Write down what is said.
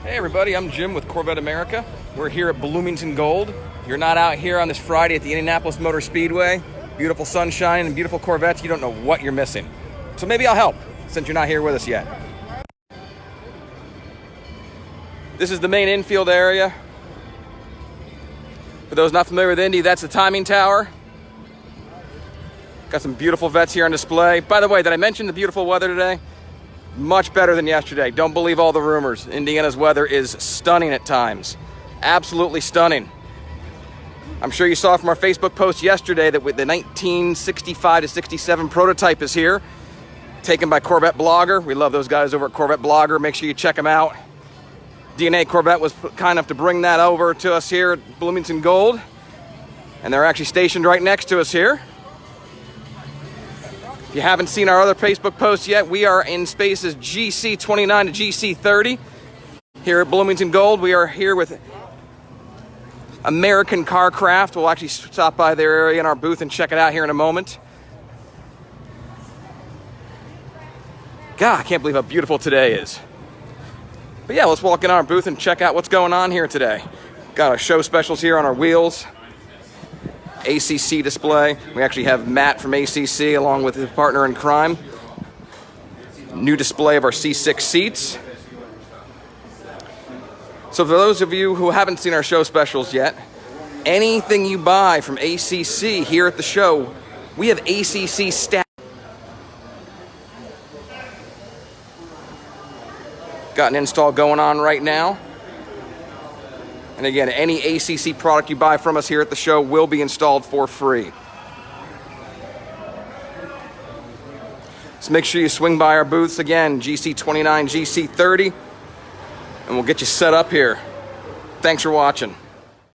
Hey everybody, I'm Jim with Corvette America. We're here at Bloomington Gold. You're not out here on this Friday at the Indianapolis Motor Speedway. Beautiful sunshine and beautiful Corvettes. You don't know what you're missing. So maybe I'll help, since you're not here with us yet. This is the main infield area. For those not familiar with Indy, that's the timing tower. Got some beautiful vets here on display. By the way, did I mention the beautiful weather today? Much better than yesterday. Don't believe all the rumors. Indiana's weather is stunning at times. Absolutely stunning. I'm sure you saw from our Facebook post yesterday that with the 1965 to 67 prototype is here, taken by Corvette Blogger. We love those guys over at Corvette Blogger. Make sure you check them out. DNA Corvette was kind enough to bring that over to us here at Bloomington Gold, and they're actually stationed right next to us here. If you haven't seen our other Facebook posts yet, we are in spaces GC29 to GC30 here at Bloomington Gold. We are here with American Car Craft. We'll actually stop by their area in our booth and check it out here in a moment. God, I can't believe how beautiful today is. But yeah, let's walk in our booth and check out what's going on here today. Got our show specials here on our wheels. ACC display. We actually have Matt from ACC along with his partner in crime. New display of our C6 seats. So for those of you who haven't seen our show specials yet, anything you buy from ACC here at the show, we have ACC staff. Got an install going on right now. And again, any ACC product you buy from us here at the show will be installed for free. So make sure you swing by our booths again, GC29, GC30, and we'll get you set up here. Thanks for watching.